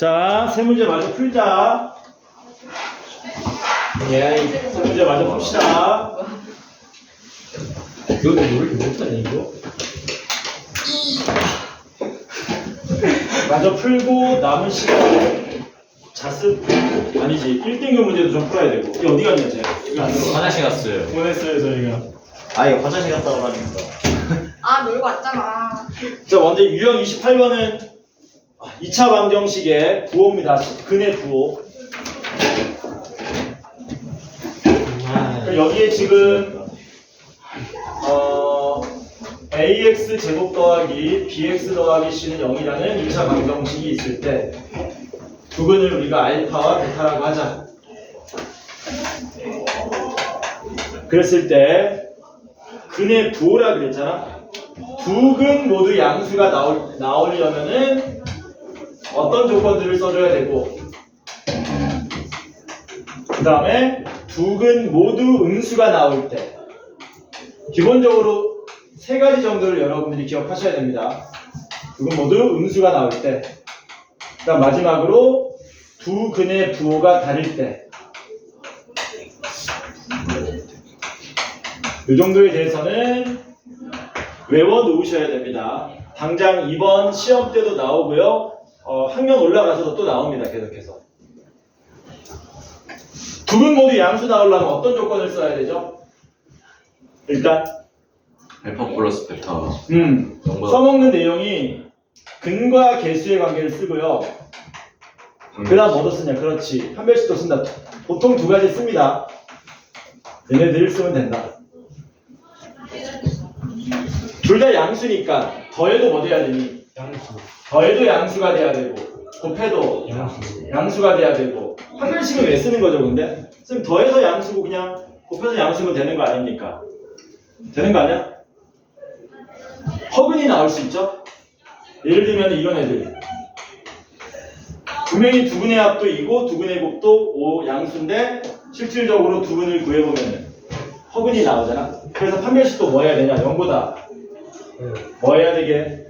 자, 세 문제 마저 풀자. 예, 세 문제 마저 풉시다. 이것도 왜 이렇게 못하냐 이거? 마저 풀고 남은 시간 자습 아니지 1등급 문제도 좀 풀어야 되고. 이게 어디 갔냐 쟤? 여기 안 들어와. 화장실 갔어요. 보냈어요 저희가. 아 이거 화장실 갔다 오라니까. 아 놀고 왔잖아. 자, 먼저 유형 28번은 2차 방정식의 부호입니다. 근의 부호. 여기에 지금 ax 제곱 더하기 bx 더하기 c는 0이라는 2차 방정식이 있을 때 두근을 우리가 알파와 베타라고 하자. 그랬을 때 근의 부호라 그랬잖아. 두 근 모두 양수가 나오려면은 어떤 조건들을 써줘야 되고, 그 다음에 두 근 모두 음수가 나올 때, 기본적으로 세 가지 정도를 여러분들이 기억하셔야 됩니다. 두 근 모두 음수가 나올 때, 그 다음 마지막으로 두 근의 부호가 다를 때, 이 정도에 대해서는 외워 놓으셔야 됩니다. 당장 이번 시험 때도 나오고요. 학년 올라가서도 또 나옵니다. 계속해서. 두 근 모두 양수 나오려면 어떤 조건을 써야 되죠? 일단 알파 플러스 베타. 써먹는 내용이 근과 개수의 관계를 쓰고요. 그 다음 뭐도 쓰냐? 그렇지. 한 별씩도 쓴다. 보통 두 가지 씁니다. 얘네들 쓰면 된다. 둘 다 양수니까 더해도 뭐 돼야 되니? 양수. 더해도 양수가 돼야 되고 곱해도 양수. 양수가 돼야 되고 한 별씩은 왜 쓰는 거죠? 근데 선생님 더해서 양수고 그냥 곱해서 양수면 되는 거 아닙니까? 되는 거 아니야? 허근이 나올 수 있죠? 예를 들면 이런 애들 분명히 두 근의 합도 2고 두 근의 곱도 5 양수인데 실질적으로 두 근을 구해보면 허근이 나오잖아. 그래서 판별식도 뭐 해야 되냐? 0보다 뭐 해야 되게?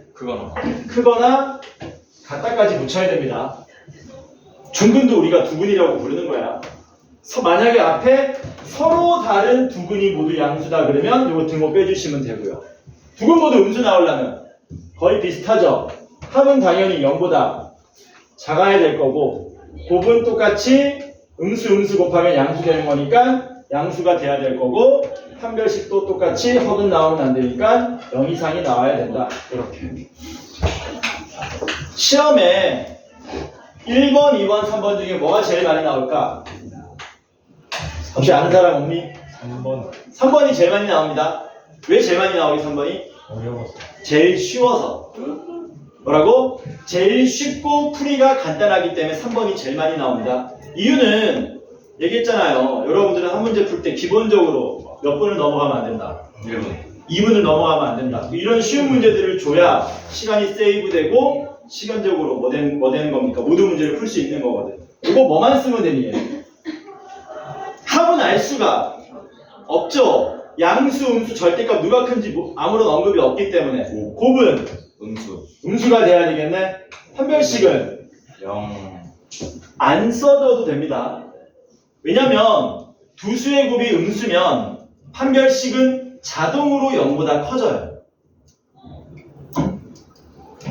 크거나 같다까지 붙여야 됩니다. 중근도 우리가 두 근이라고 부르는 거야. 만약에 앞에 서로 다른 두 근이 모두 양수다 그러면 이거 등호 빼주시면 되고요. 두 근 모두 음수 나오려면 거의 비슷하죠. 합은 당연히 0보다 작아야 될 거고 곱은 똑같이 음수 곱하면 양수 되는 거니까 양수가 돼야 될 거고 판별식도 똑같이 허근 나오면 안 되니까 0 이상이 나와야 된다. 이렇게. 시험에 1번, 2번, 3번 중에 뭐가 제일 많이 나올까? 혹시 아는 사람 없니? 3번. 3번이 제일 많이 나옵니다. 왜 제일 많이 나오기 3번이? 어려웠어. 제일 쉬워서. 뭐라고? 제일 쉽고 풀이가 간단하기 때문에 3번이 제일 많이 나옵니다. 이유는 얘기했잖아요. 여러분들은 한 문제 풀 때 기본적으로 몇 분을 넘어가면 안 된다. 1분. 2분을 넘어가면 안 된다. 이런 쉬운 문제들을 줘야 시간이 세이브되고 시간적으로 뭐 되는 겁니까? 모든 문제를 풀 수 있는 거거든. 이거 뭐만 쓰면 되니? 합은 알 수가 없죠. 양수, 음수, 절대값 누가 큰지 아무런 언급이 없기 때문에. 곱은 음수가 돼야 되겠네. 판별식은 0. 안 써줘도 됩니다. 왜냐면 두 수의 곱이 음수면 판별식은 자동으로 0보다 커져요.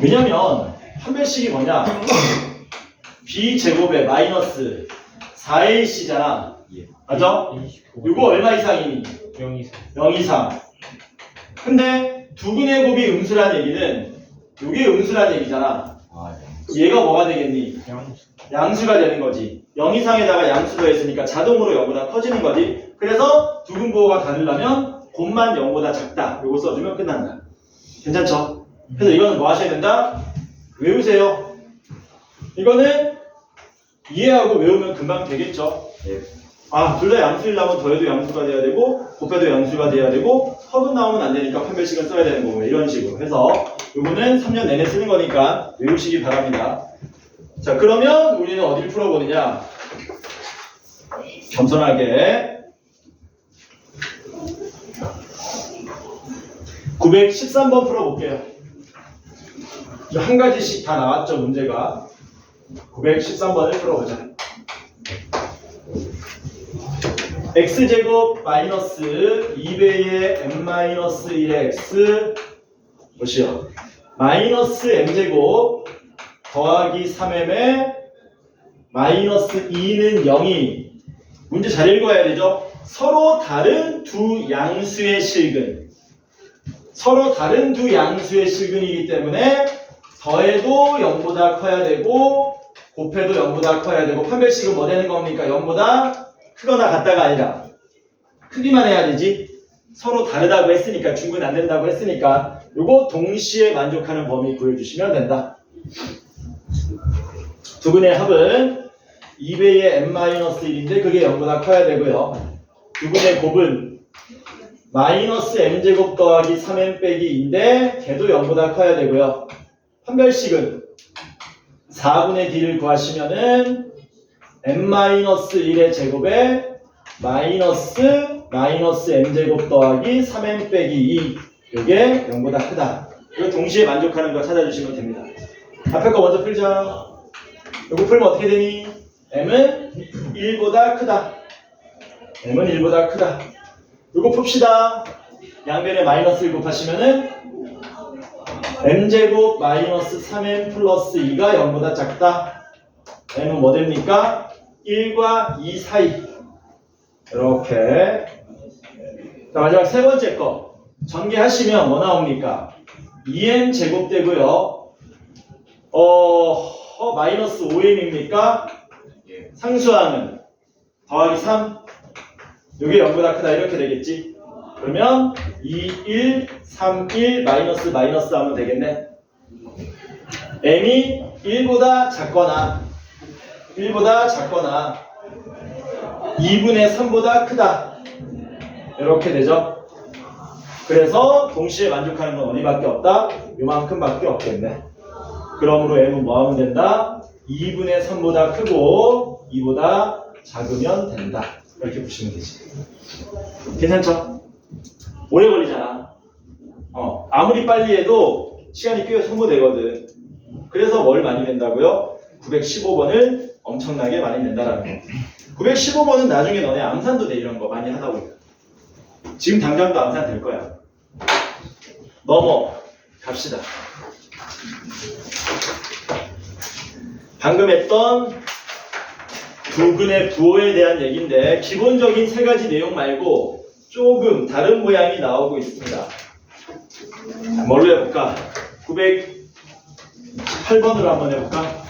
왜냐면 판별식이 뭐냐? b제곱에 마이너스 4ac잖아. 맞아? 이거 얼마 이상이니? 0 이상. 0 이상. 근데 두 근의 곱이 음수란 얘기는 이게 음수란 얘기잖아. 얘가 뭐가 되겠니? 양수가 되는 거지. 0 이상에다가 양수 더했으니까 자동으로 0보다 커지는 거지. 그래서 두 근 부호가 다르려면 곱만 0보다 작다. 요거 써주면 끝난다. 괜찮죠? 그래서 이거는 뭐 하셔야 된다? 외우세요. 이거는 이해하고 외우면 금방 되겠죠? 둘 다 양수이려면 더해도 양수가 돼야 되고 곱해도 양수가 돼야 되고 허근 나오면 안 되니까 판별식을 써야 되는 거고 이런 식으로 해서 요거는 3년 내내 쓰는 거니까 외우시기 바랍니다. 자, 그러면 우리는 어디를 풀어보느냐? 겸손하게 913번 풀어볼게요. 한 가지씩 다 나왔죠, 문제가. 913번을 풀어보자. x제곱 마이너스 2배의 m-1의 x 보시오. 마이너스 m제곱 더하기 3m의 마이너스 2는 0이 문제 잘 읽어야 되죠? 서로 다른 두 양수의 실근. 서로 다른 두 양수의 실근이기 때문에 더해도 0보다 커야 되고 곱해도 0보다 커야 되고 판별식은 뭐 되는 겁니까? 0보다 크거나 같다가 아니라 크기만 해야 되지. 서로 다르다고 했으니까 중근 안 된다고 했으니까 요거 동시에 만족하는 범위 구해주시면 된다. 두근의 합은 2배의 m-1인데 그게 0보다 커야 되고요. 두근의 곱은 마이너스 m제곱 더하기 3m 빼기 2인데 걔도 0보다 커야 되고요. 판별식은 4분의 d를 구하시면은 m-1의 제곱에 마이너스 m제곱 더하기 3m 빼기 2 이게 0보다 크다. 이거 동시에 만족하는 거 찾아주시면 됩니다. 앞에 거 먼저 풀자. 이거 풀면 어떻게 되니? m은 1보다 크다. m은 1보다 크다. 이거 풉시다. 양변에 마이너스 1 곱하시면은 m제곱 마이너스 3m 플러스 2가 0보다 작다. m은 뭐 됩니까? 1과 2 사이. 이렇게. 자, 마지막 세 번째 거. 전개하시면 뭐 나옵니까? 2m 제곱 되고요. 마이너스 5m입니까? 상수항은 더하기 3. 이게 0보다 크다 이렇게 되겠지. 그러면 2, 1, 3, 1 마이너스 하면 되겠네. m이 1보다 작거나 2분의 3보다 크다. 이렇게 되죠. 그래서 동시에 만족하는 건 어디밖에 없다? 요만큼밖에 없겠네. 그러므로 m은 뭐 하면 된다? 2분의 3보다 크고 2보다 작으면 된다. 이렇게 보시면 되지. 괜찮죠? 오래 걸리잖아. 아무리 빨리 해도 시간이 꽤 소모되거든. 그래서 뭘 많이 낸다고요? 915번을 엄청나게 많이 낸다라는 거. 915번은 나중에 너네 암산도 돼. 이런 거 많이 하다 보니까. 지금 당장도 암산 될 거야. 갑시다. 방금 했던 두근의 부호에 대한 얘기인데 기본적인 세 가지 내용 말고 조금 다른 모양이 나오고 있습니다. 뭘로 해볼까? 918번으로 한번 해볼까?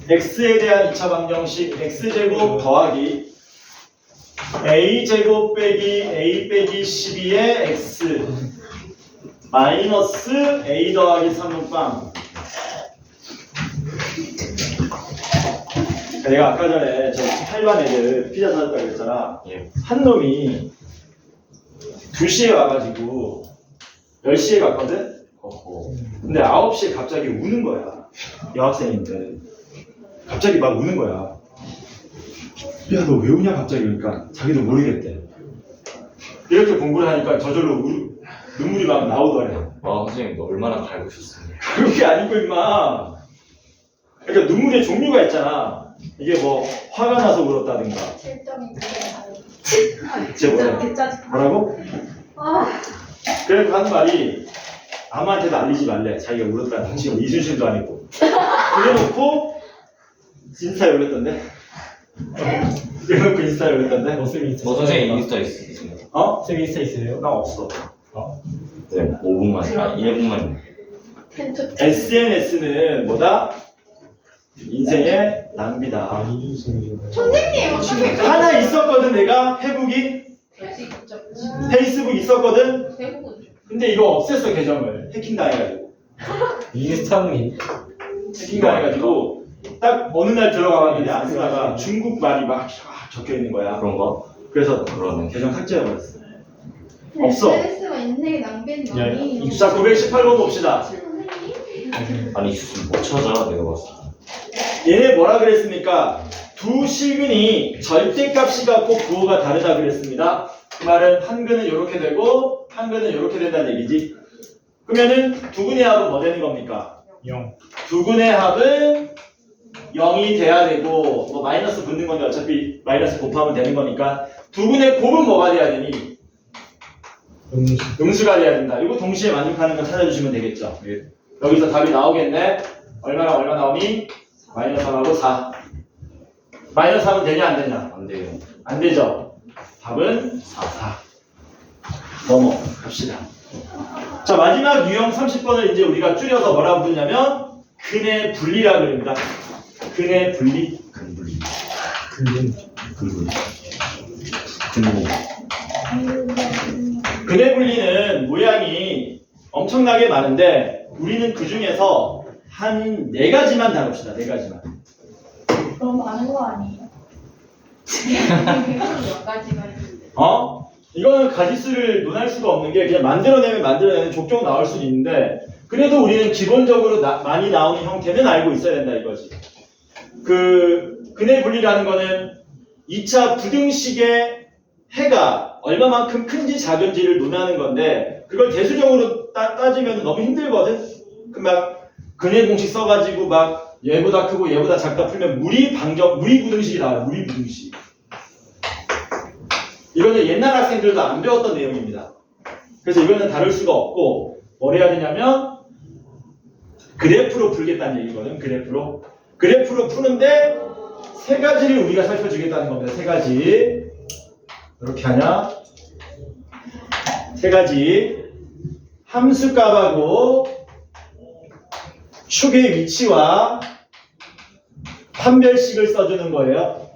x에 대한 2차 방정식 x제곱 더하기 a제곱 빼기 a 빼기 12의 x 마이너스 a 더하기 3은 빵. 내가 아까 전에 저 8반 애들 피자 사줬다고 그랬잖아. 한 놈이 2시에 와가지고 10시에 갔거든? 근데 9시에 갑자기 우는 거야. 여학생인데. 갑자기 막 우는 거야. 야, 너 왜 우냐 갑자기. 그러니까 자기도 모르겠대. 이렇게 공부를 하니까 저절로 눈물이 막 나오더래. 선생님 너 얼마나 갈구셨습니까? 그런 게 아니고 임마. 그러니까 눈물의 종류가 있잖아. 이게 뭐 화가 나서 울었다든가. 7점이 쟤 뭐야? 개짜증. 뭐라고? 아, 그래서 하는 말이 아무한테도 알리지 말래. 자기가 울었다는. 지금 이순신도 아니고. 그래놓고 인스타에 올렸던데. 그래놓고 인스타에 올렸던데. 선생님 인스타 있습니다. 쌤 인스타 있어요? 나 없어. 네, 5분만, 1분만. SNS는 뭐다? 인생의 낭비다. 선생님 어떻게 하나 있었거든 내가 페북이. 페이스북 있었거든. 근데 이거 없앴어 계정을. 해킹 당해가지고. 인스타는 해킹 당해가지고 딱 어느 날 들어가봤는데 안 쓰다가 중국 말이 막 적혀 있는 거야. 그런가? 그래서 그러네. 계정 삭제해버렸어. 없어. 스트레스가 인생의 낭비는 야, 아니에요. 자 918번 봅시다. 선생님? 아니 있으면 못 찾아 내가 봤을 때. 얘네 뭐라 그랬습니까? 두 실근이 절대값이 같고 부호가 다르다 그랬습니다. 그 말은 한 근은 이렇게 되고 한 근은 이렇게 된다는 얘기지. 그러면은 두 근의 합은 뭐 되는 겁니까? 0. 두 근의 합은 0이 돼야 되고 뭐 마이너스 붙는 건데 어차피 마이너스 곱하면 되는 거니까 두 근의 곱은 뭐가 돼야 되니? 음수가 돼야 된다. 이거 동시에 만족하는 거 찾아주시면 되겠죠. 여기서 답이 나오겠네. 얼마랑 얼마 나오니? 마이너스 3하고 4. 마이너스 3은 되냐 안 되냐? 안 돼요. 안 되죠. 답은 4. 넘어갑시다. 자, 마지막 유형 30번을 이제 우리가 줄여서 뭐라 부르냐면 근의 분리라 그럽니다. 근의 분리. 근분리. 근분. 근분리. 근분리. 근의 분리는 모양이 엄청나게 많은데 우리는 그 중에서 한 4가지만 다룹시다. 4가지만. 너무 많은 거 아니에요? 몇 가지가 있는데. 이거는 가지수를 논할 수가 없는 게 그냥 만들어내면 족족 나올 수는 있는데 그래도 우리는 기본적으로 많이 나오는 형태는 알고 있어야 된다 이거지. 그 근의 분리라는 거는 2차 부등식의 해가 얼마만큼 큰지 작은지를 논하는 건데 그걸 대수적으로 따지면 너무 힘들거든. 막 근의 공식 써가지고 막 얘보다 크고 얘보다 작다 풀면 무리 부등식이 나와요. 무리 부등식. 이거는 옛날 학생들도 안 배웠던 내용입니다. 그래서 이거는 다룰 수가 없고 뭘 해야 되냐면 그래프로 풀겠다는 얘기거든. 그래프로 푸는데 3가지를 우리가 살펴주겠다는 겁니다. 3가지. 이렇게 하냐? 3가지. 함수값하고 축의 위치와 판별식을 써주는 거예요.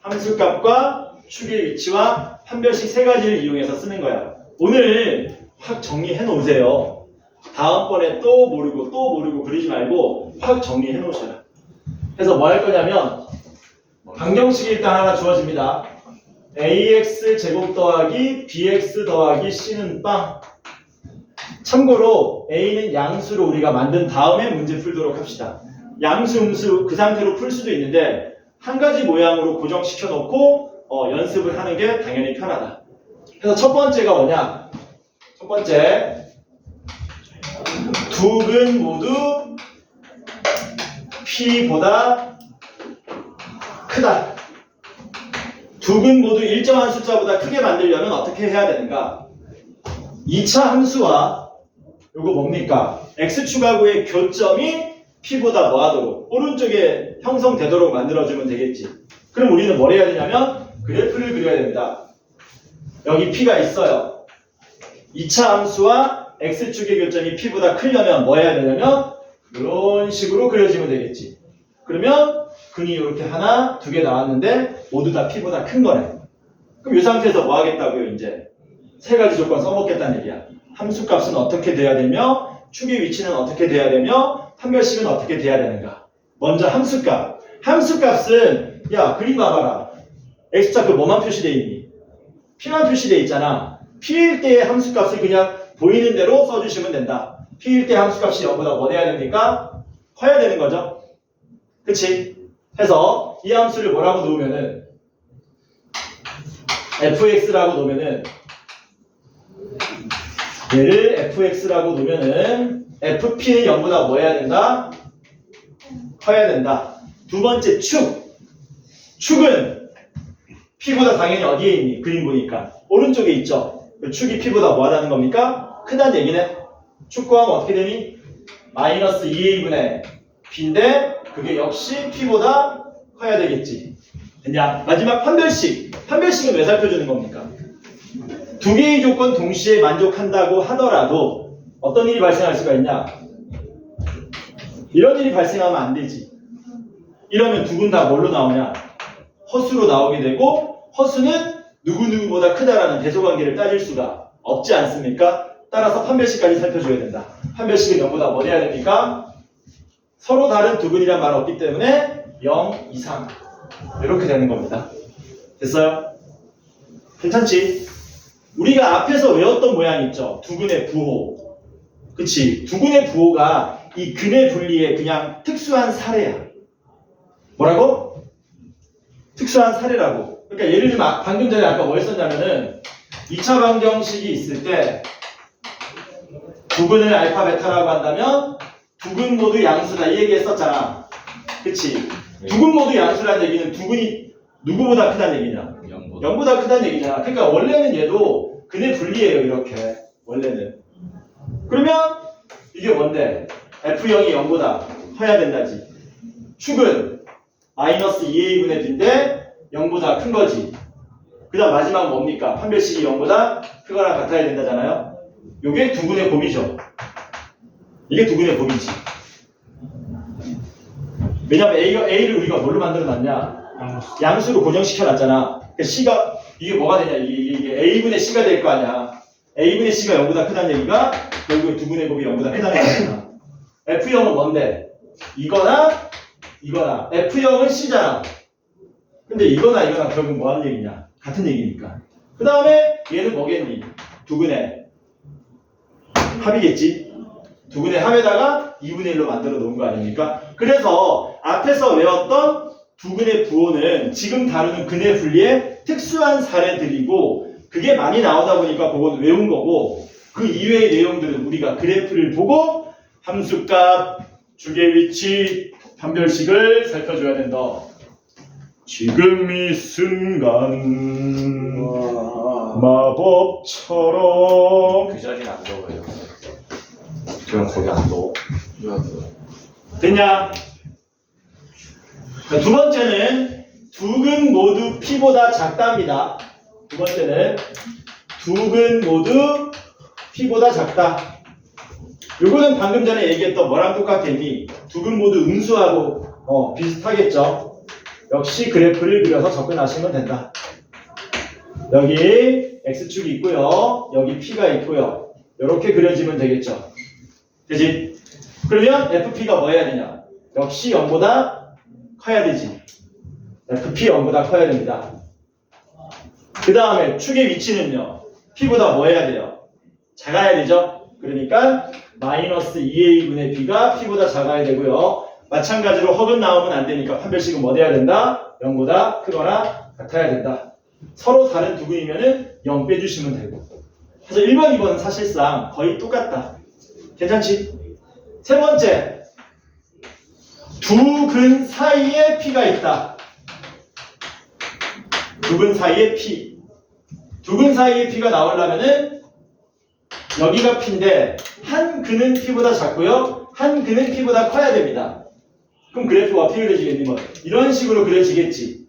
함수값과 축의 위치와 판별식 3가지를 이용해서 쓰는 거야. 오늘 확 정리해 놓으세요. 다음번에 또 모르고 그러지 말고 확 정리해 놓으셔라. 그래서 뭐 할 거냐면 방정식이 일단 하나 주어집니다. ax 제곱 더하기 bx 더하기 c는 빵. 참고로 a는 양수로 우리가 만든 다음에 문제 풀도록 합시다. 양수, 음수 그 상태로 풀 수도 있는데 한 가지 모양으로 고정시켜 놓고 연습을 하는 게 당연히 편하다. 그래서 첫 번째가 뭐냐? 첫 번째, 두 근 모두 P보다 크다. 두 근 모두 일정한 숫자보다 크게 만들려면 어떻게 해야 되는가? 2차 함수와 요거 뭡니까? x축하고의 교점이 P보다 뭐하도록 오른쪽에 형성되도록 만들어주면 되겠지. 그럼 우리는 뭘 해야 되냐면 그래프를 그려야 됩니다. 여기 P가 있어요. 2차 함수와 X축의 교점이 P보다 크려면 뭐 해야 되냐면 이런 식으로 그려지면 되겠지. 그러면 근이 이렇게 하나, 2개 나왔는데 모두 다 P보다 큰 거네. 그럼 이 상태에서 뭐 하겠다고요? 이제 3가지 조건 써먹겠다는 얘기야. 함수값은 어떻게 돼야 되며 축의 위치는 어떻게 돼야 되며 판별식은 어떻게 돼야 되는가. 먼저 함수값. 함수값은 야 그림 봐봐라. X좌표 뭐만 표시되어 있니? P만 표시되어 있잖아. P일 때의 함수값을 그냥 보이는 대로 써주시면 된다. P일 때 함수값이 0보다 뭐 돼야 됩니까? 커야 되는 거죠. 그치? 해서 이 함수를 뭐라고 놓으면은 fx라고 놓으면은 얘를 fx라고 놓으면은 fp는 0보다 뭐 해야 된다? 커야 된다. 두 번째 축은 P보다 당연히 어디에 있니? 그림 보니까 오른쪽에 있죠. 축이 P보다 뭐 하다는 겁니까? 크다는 얘기네. 축 구하면 어떻게 되니? 마이너스 2a분의 B인데 그게 역시 P보다 커야 되겠지. 됐냐? 마지막 판별식. 판별식은 왜 살펴주는 겁니까? 2개의 조건 동시에 만족한다고 하더라도 어떤 일이 발생할 수가 있냐? 이런 일이 발생하면 안 되지. 이러면 두 분 다 뭘로 나오냐? 허수로 나오게 되고 허수는 누구누구보다 크다라는 대소관계를 따질 수가 없지 않습니까? 따라서 판별식까지 살펴줘야 된다. 판별식은 0보다 뭐 돼야 됩니까? 서로 다른 두 근이란 말 없기 때문에 0 이상 이렇게 되는 겁니다. 됐어요? 괜찮지? 우리가 앞에서 외웠던 모양 있죠? 두 근의 부호. 그치? 두 근의 부호가 이 근의 분리의 그냥 특수한 사례야. 뭐라고? 특수한 사례라고. 그러니까 예를 들면 방금 전에 아까 뭐 했었냐면은 2차 방정식이 있을 때 두근을 알파 베타라고 한다면 두근 모두 양수다 이 얘기 했었잖아. 그치? 두근 모두 양수라는 얘기는 두근이 누구보다 크다는 얘기냐? 0보다 크다는 얘기잖아. 그러니까 원래는 얘도 근의 분리예요. 이렇게 원래는. 그러면 이게 뭔데? F0이 0보다 커야 된다지. 축은 마이너스 2a분의 b인데 0보다 큰 거지. 그 다음 마지막 뭡니까? 판별식이 0보다 크거나 같아야 된다잖아요. 요게 두근의 곱이죠. 이게 두근의 곱이지. 왜냐면 A를 우리가 뭘로 만들어 놨냐? 양수로 고정시켜 놨잖아. 그러니까 C가, 이게 뭐가 되냐? 이게 A분의 C가 될 거 아니야. A분의 C가 0보다 크다는 얘기가 결국에 두근의 곱이 0보다 크다는 얘기잖아. F0은 뭔데? 이거나 F0은 C잖아. 근데 이거나 결국 뭐 하는 얘기냐? 같은 얘기니까. 그 다음에 얘는 뭐겠니? 두근의 합이겠지? 두근의 합에다가 2분의 1로 만들어 놓은 거 아닙니까? 그래서 앞에서 외웠던 두근의 부호는 지금 다루는 근의 분리의 특수한 사례들이고 그게 많이 나오다 보니까 그건 외운 거고 그 이외의 내용들은 우리가 그래프를 보고 함수값, 주계 위치, 판별식을 살펴줘야 된다. 지금 이 순간 마법처럼 그 자리는 안 적어요. 그냥 거기 안 넣어. 됐냐? 두 번째는 두근 모두 P보다 작다입니다. 두 번째는 두근 모두 P보다 작다. 요거는 방금 전에 얘기했던 뭐랑 똑같겠니? 두근 모두 음수하고 비슷하겠죠? 역시 그래프를 그려서 접근하시면 된다. 여기 X축이 있고요. 여기 P가 있고요. 이렇게 그려지면 되겠죠. 되지? 그러면 FP가 뭐 해야 되냐? 역시 0보다 커야 되지. FP 0보다 커야 됩니다. 그 다음에 축의 위치는요. P보다 뭐 해야 돼요? 작아야 되죠? 그러니까 마이너스 2a분의 b가 P보다 작아야 되고요. 마찬가지로 허근 나오면 안 되니까 판별식은 뭐 돼야 된다? 0보다 크거나 같아야 된다. 서로 다른 두근이면은 0 빼주시면 되고. 그래서 1번, 2번은 사실상 거의 똑같다. 괜찮지? 세 번째, 두 근 사이에 P가 있다. 두 근 사이에 P. 두 근 사이에 P가 나오려면은 여기가 P인데 한 근은 P보다 작고요. 한 근은 P보다 커야 됩니다. 그럼 그래프가 어떻게 그려지겠니? 뭐 이런 식으로 그려지겠지.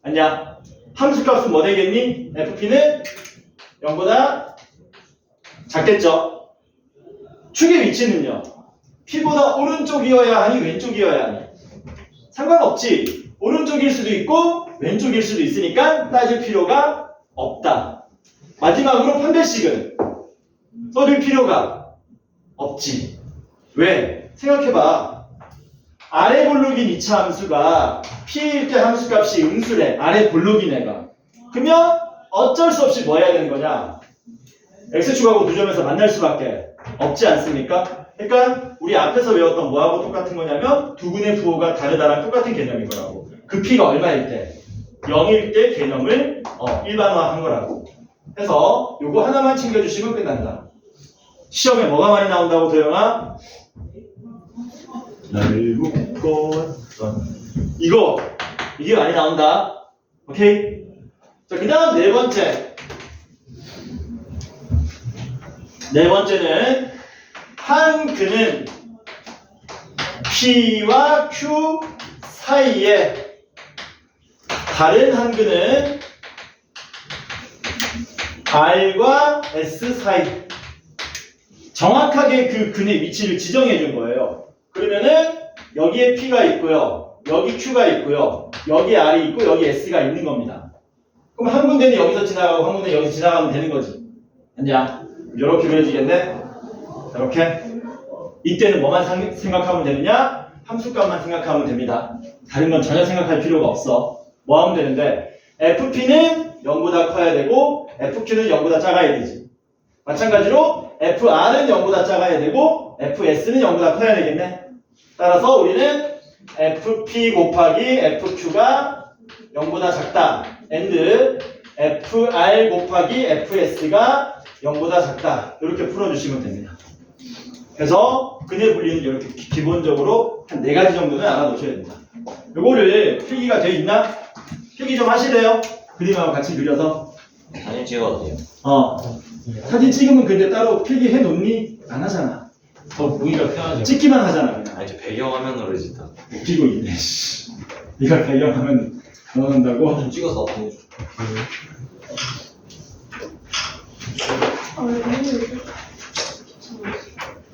아니야? 함수값은 뭐 되겠니? FP는 0보다 작겠죠. 축의 위치는요. P보다 오른쪽이어야 하니 왼쪽이어야 하니? 상관없지. 오른쪽일 수도 있고 왼쪽일 수도 있으니까 따질 필요가 없다. 마지막으로 판별식은 써줄 필요가 없지. 왜? 생각해봐. 아래 볼록인 2차 함수가 P일 때 함수값이 음수래. 아래 볼록인 애가. 그러면 어쩔 수 없이 뭐 해야 되는 거냐? X축하고 두 점에서 만날 수밖에 없지 않습니까? 그러니까 우리 앞에서 외웠던 뭐하고 똑같은 거냐면 두근의 부호가 다르다랑 똑같은 개념인 거라고. 그 P가 얼마일 때? 0일 때 개념을 일반화한 거라고. 해서 요거 하나만 챙겨주시면 끝난다. 시험에 뭐가 많이 나온다고 도영아? 날 묶었던 이게 많이 나온다. 오케이? 자, 그 다음 네 번째는 한 근은 P와 Q 사이에 다른 한 근은 R과 S 사이. 정확하게 그 근의 위치를 지정해 준 거예요. 그러면은 여기에 P가 있고요. 여기 Q가 있고요. 여기 R이 있고 여기 S가 있는 겁니다. 그럼 한 군데는 여기서 지나가고 한 군데는 여기서 지나가면 되는 거지. 아니야? 이렇게 그려지겠네? 이렇게? 이때는 뭐만 생각하면 되느냐? 함수값만 생각하면 됩니다. 다른 건 전혀 생각할 필요가 없어. 뭐 하면 되는데 FP는 0보다 커야 되고 FQ는 0보다 작아야 되지. 마찬가지로 FR은 0보다 작아야 되고 FS는 0보다 커야 되겠네. 따라서 우리는 FP 곱하기 FQ가 0보다 작다. and FR 곱하기 FS가 0보다 작다. 이렇게 풀어주시면 됩니다. 그래서 근의 분리는 이렇게 기본적으로 한 4가지 정도는 알아놓으셔야 됩니다. 요거를 필기가 돼 있나? 필기 좀 하시래요. 그림하고 같이 그려서. 사진 찍어도 돼요. 사진 찍으면 근데 따로 필기해 놓니? 안 하잖아. 더 보기가 편하죠. 찍기만 하잖아 그냥. 아니 저 배경화면으로 이제 다 웃기고 있네. 씨. 이걸 배경하면 안 한다고? 좀 찍어서 보내줘.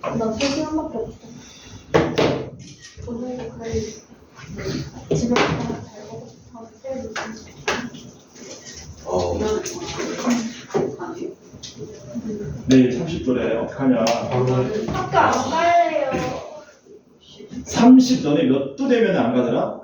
나 3시간밖에 없어. 오늘도 거의 집에 가서 잘 먹고 싶어. 내일 30도래. 어떡하냐. 학교 안 갈래요. 30 너네 몇 도 되면 안 가더라?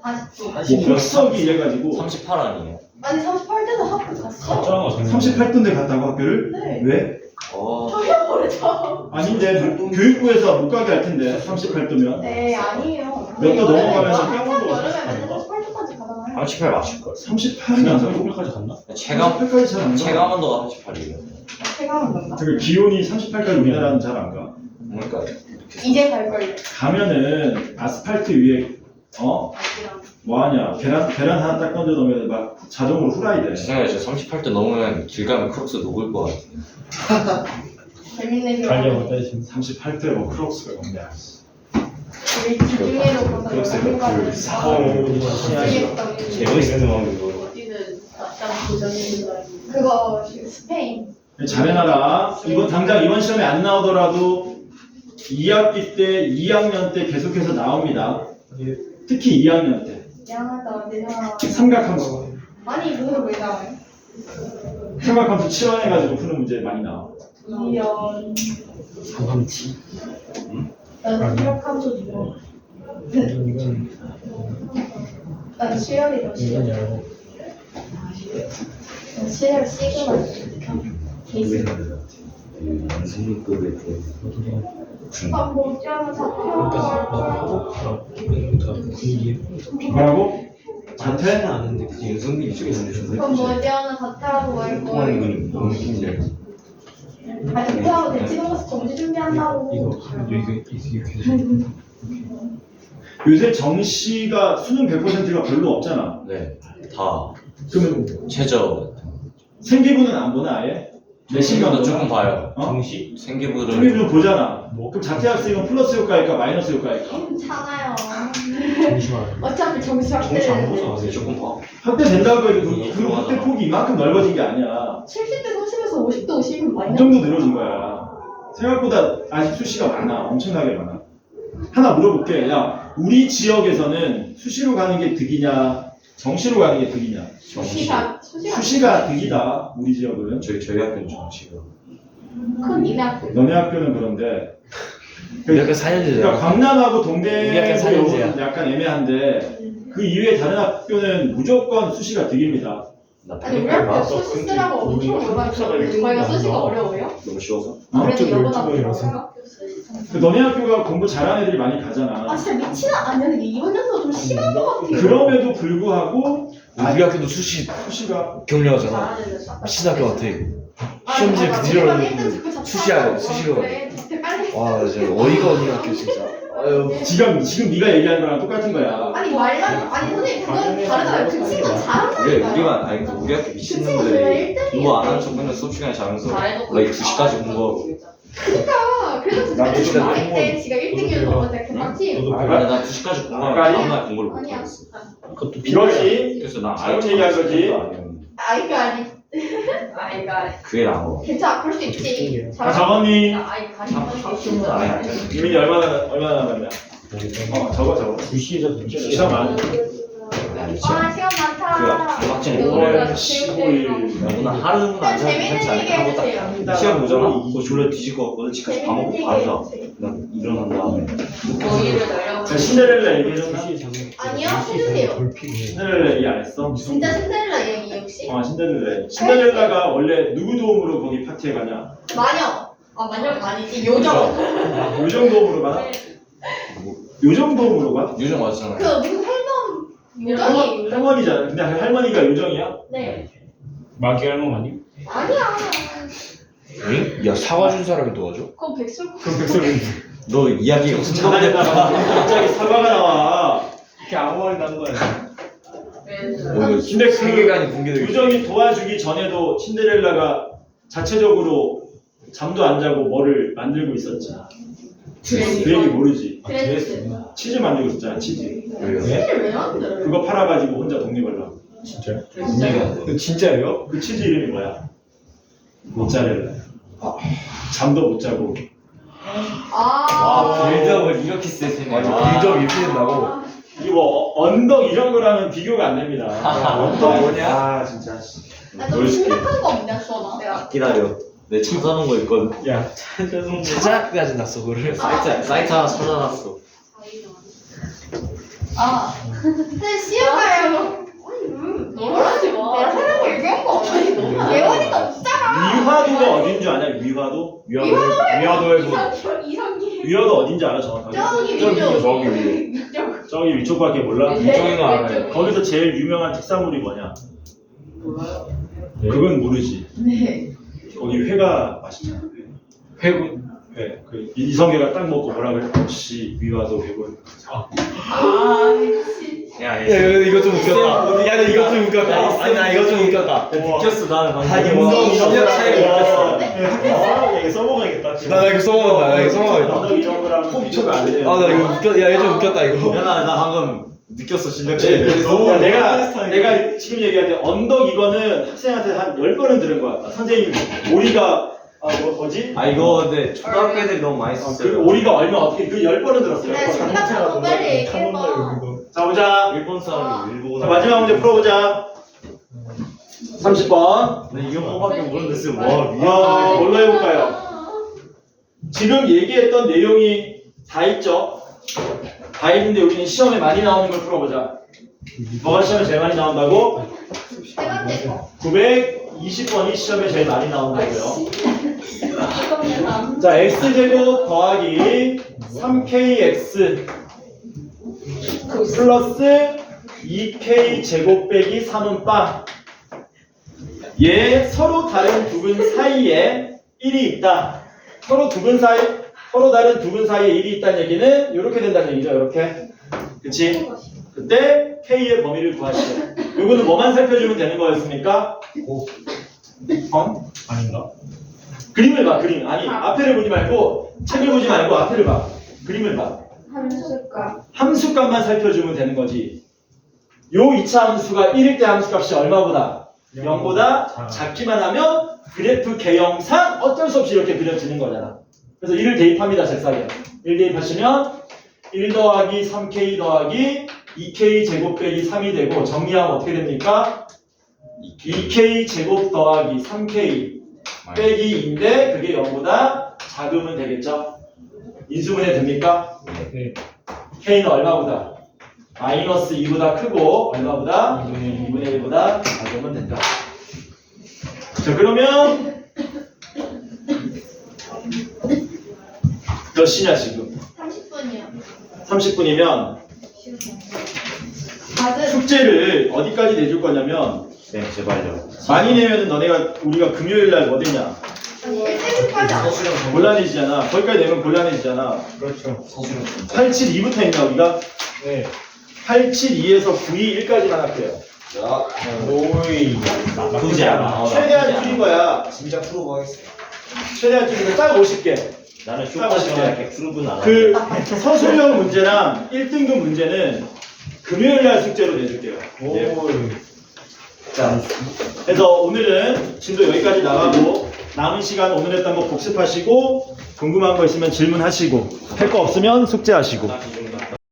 40도. 뭐 흑석이 이래가지고 38 아니에요? 아니 38대도 학교 갔어? 걱정한 거 정말. 38도인데 갔다고 학교를? 네. 왜? 저혀버렸어. 아닌데 교육부에서 못 가게 할 텐데 38도면 네 아니에요. 몇도 넘어가면서 한참 뼈가 여름에 맨날 38도까지 가잖아요. 38 맞출 걸. 38이면 30도까지 갔나? 체감 38까지 잘 안 가. 체감온도가 38이에요. 체감은 뭔가? 그러니까 기온이 38까지 우리나라는 잘 안 가. 그러니까 이제 갈걸요. 가면은 아스팔트 위에 뭐하냐 계란 하나 딱 던져 놓으면 막 자동으로 후라이 돼. 제 생각에 저 38도 넘으면 길 가면 크록스 녹을 것 같아요. 재밌는 게 가려고 따지면 38도에 뭐 크록스가 없냐. 우리 지중해로 크록스 가서 그 재밌는 거. 어디는 약간 도전인 줄 알고. 그거 스페인. 잘해놔라. 이번 당장 이번 시험에 안 나오더라도 2학기 때 2학년 때 계속해서 나옵니다. 특히 2학년 때 미안하다 내가. 삼각함수 아니 그걸 왜 나와요? 삼각함수 7원해가지고 푸는 문제 많이 나와. 2년. 상함치. 나는 수력함수 주고. 이건 난 수열이 더 이건 싫어. 열고. 난 수열 시그마. 게이스. 연습급에 대해 아 못지않아 잡혀. 그러니까 분위기. 뭐라고? 자퇴? 아는데 그 윤성빈이 찍어주는 그럼 못지않아 자퇴하고 말 통하는 거예요. 거는 너무 힘들어. 아 자퇴하고 대치동 가서 정시 준비한다고. 이거 계속. 요새 정시가 수능 100%가 별로 없잖아. 네, 다 그러면 최저. 생기부는 안 보나 아예? 내신만 생기부도 조금 봐요. 어? 정시? 생기부를 생기부는 보잖아. 뭐? 그럼 자퇴학생은 플러스 효과일까 마이너스 효과일까? 괜찮아요. 정시만. 어차피 정시 정시 안 확대. 보잖아. 조금 봐. 확대된다고 해도 그 확대 폭이 이만큼 넓어진 게 아니야. 70대 30에서 50대 50이면 많이 이 정도 늘어진 거야. 생각보다 아직 수시가 많아. 엄청나게 많아. 하나 물어볼게. 야, 우리 지역에서는 수시로 가는 게 득이냐, 정시로 가는 게 득이냐? 수시가 수시가 득이다. 우리 지역은. 저희 학교는 정시가. 큰 니네 학교. 너네 학교는 그런데. 우리 학교 4년제잖아. 그러니까 광남하고 우리 학교 동대하고 사년제야. 약간 애매한데 그 이외에 다른 학교는 무조건 수시가 득입니다. 나 아니 우리 학교 수시 쓰라고 엄청 어려워요. 저희가 수시가 어려워요? 너무 쉬워서? 그래도 여보다 열정이라서. 그 너네 학교가 공부 잘하는 애들이 많이 가잖아. 아 진짜 미치나 아니 근데 이번 연도가 좀 심한 것 같아요. 그럼에도 불구하고 우리 학교도 수시 수시가 격려하잖아. 잘하는 애들. 미친 학교 같아. 시험지에 그 뒤로 수시하고 수시로. 그래 자퇴 빨리. 와, 진짜 어이가 없는 학교 진짜. 아유. 지금 네가 얘기하는 거랑 똑같은 거야. 아니 말만 아니 선생님 그건 다르잖아요. 그 친구는 잘한다니까요. 우리가 아니 그 우리 학교 그 친구는 왜 미친놈들이 1등이에요? 공부 안 하는 척 맨날 수업 시간에 자면서 거의 2시까지 공부하고. 그러니까 그래서 나도 그때 진짜 말했대 지가 1등이어서 어제 개빡치. 너도 아니 나 2시까지 공부하면 아니? 다음날 공부를 못 아니야. 하겠어. 그것도 이거지. 그래서 나 잘못 얘기한 거지. 아이가 아니. 아이가 그게 나은 거. 괜찮아 그럴 수 있지. 다 적었니? 아이가 아니 유민이 얼마나 남았냐? 적어. 2시에서 시험 안. 아 시간 많다. 그 학생 이거 오래 뭐야, 15일 나보다 하루는 안 자고 재밌는 괜찮지 얘기 않을까 하고 해주세요. 딱 시험 보잖아? 그거 졸려 뒤질 것 같거든. 집까지 밥 먹고 재밌는 바로 얘기 자. 해주세요. 난 일어난 다음에 너희를 날려. 자, 신데렐라 얘기해줬나? 아니요, 해주세요. 신데렐라 얘기 안 했어? 진짜 신데렐라 이야기 혹시? 신데렐라. 신데렐라가 원래 누구 도움으로 거기 파티에 가냐? 마녀. 아 마녀가 아니지 요정. 요정 도움으로 가? 요정 도움으로 가? 요정 맞잖아. 그 무슨 할멈 요정이. 할머니잖아. 근데 할머니가 요정이야? 네. 마귀 할멈 아니? 아니야. 응? 야 사과 준 사람이 도와줘? 그건 백설. 너 이야기가 무슨 장난에다가 갑자기 사과가 나와. 이렇게 아무 말이 나는 거 아니야? 오늘 근데 그 세계관이 붕괴되고 유정이 도와주기 전에도 신데렐라가 자체적으로 잠도 안 자고 뭐를 만들고 있었지. 그 얘기 모르지. 드레스. 치즈 만들고 있었잖아, 치즈. 왜요? 왜 만들어? 그거 팔아가지고 혼자 독립하려고. 진짜? 이해가 안 돼. 진짜예요? 그 치즈 이름이 뭐야? 모짜렐라. 잠도 못 자고. 아. 빌드업을 이렇게 세시네. 맞아 빌드업 이렇게 된다고? 이게 뭐 언덕 이런 거랑은 비교가 안 됩니다. 언덕 뭐냐? 아 진짜. 너 심각한 거 없냐, 수원아? 내가. 기다려. 내 찾아놓은 거 있거든. 야 찾아놓은 찾아까지 났어 그거를. 사이트 하나 찾아놨어. 아. 근데 시험가요. 너라지 마. 내가 하는 거 얘기한 거 아니야? 예원이가 없잖아. 위화도가 어딘 줄 아냐? 위화도? 위화도의 뭐 이상해. 위화도 어딘지 알아 정확하게? 저기 저기 위쪽. 저기 위에. 저기 위쪽밖에 몰라? 이쪽인 거 알아요. 거기서 제일 유명한 특산물이 뭐냐? 그건 모르지. 네. 거기 회가 맛있잖아. 회군. 회. 그 이성계가 딱 먹고 뭐라 그래? 역시 위화도 회군. 아, 미치. 야, 야 이거 좀 웃겼다. 야 이거 좀 웃겼다. 아니 나 이거 좀 웃겼다. 느꼈어 나는 방금. 하긴 뭐 실력 차이를 느꼈어. 아, 이거 써먹어야겠다. 나 이거 써먹었다. 나 이거 써먹었다. 언덕 이런 거랑 폼 미쳐가 안 돼. 아 나 이거 웃겼. 야 이거 좀 웃겼다 이거. 나 방금 느꼈어 실력 차이를. 야, 내가 지금 얘기할 때 언덕 이거는 학생한테 한 10번은 들은 것 같다. 선생님 오리가 뭐지? 아 이거 근데 초등학교 애들이 너무 많이 그 썼어요. 오리가 얼마 어떻게 그 10번은 들었어요. 네, 10번. 장난하고 빨리 얘기해봐. 자 보자. 일본 사람이 일본. 자 마지막 문제 풀어보자. 30번. 나 이런 거밖에 모르는데 뭐 뭘로 해볼까요? 지금 얘기했던 내용이 다 있죠? 다 있는데 우리는 시험에 많이 나오는 걸 풀어보자. 뭐가 시험에 제일 많이 나온다고? 세 번째 거. 920번이 시험에 제일 많이 나온다고요. 잠깐만. 자, x제곱 더하기 3kx 플러스 2k 제곱 빼기 3은 빵. 얘 서로 다른 두근 사이에 1이 있다. 서로 다른 두근 사이에 1이 있다는 얘기는 이렇게 된다는 얘기죠. 이렇게. 그치? 그때 k의 범위를 구하시죠. 요거는 뭐만 살펴주면 되는 거였습니까? 아닌가? 그림을 봐, 그림. 아니, 앞에를 보지 말고, 책을 보지 말고 앞에를 봐. 그림을 봐. 함수가. 함수값만 살펴주면 되는 거지. 요 2차 함수가 1일 때 함수값이 얼마보다? 0보다 작기만 하면 그래프 개형상 어쩔 수 없이 이렇게 그려지는 거잖아. 그래서 1을 대입합니다, 잭사게. 1 대입하시면 1 더하기 3k 더하기 2k 제곱 빼기 3이 되고 정리하면 어떻게 됩니까? 2k 제곱 더하기 3k 빼기 2인데 그게 0보다 작으면 되겠죠? 인수분해 됩니까? 네. k는 얼마보다? 마이너스 2보다 크고 얼마보다? 2분의 1보다 작으면 된다. 자 그러면 몇 시냐 지금? 30분이요. 30분이면 맞은. 숙제를 어디까지 내줄 거냐면 네 제발요. 많이 내면은 우리가 금요일 날 뭐 되냐? 일찍까지 안 오죠. 곤란해지잖아. 거기까지 내면 곤란해지잖아. 그렇죠. 872부터 있나 우리가? 네. 872에서 921까지만 할게요. 오이. 나쁘지 않아. 최대한 줄인 거야. 진짜 프로 가겠어. 최대한 줄이면 딱 50개. 나는 쇼파 쇼파시면 프로분 안 그 서술형 문제랑 1등급 문제는 금요일 날 숙제로 내줄게요. 예. 자, 그래서 오늘은 진도 여기까지 나가고 남은 시간 오늘 했던 거 복습하시고 궁금한 거 있으면 질문하시고 할 거 없으면 숙제하시고.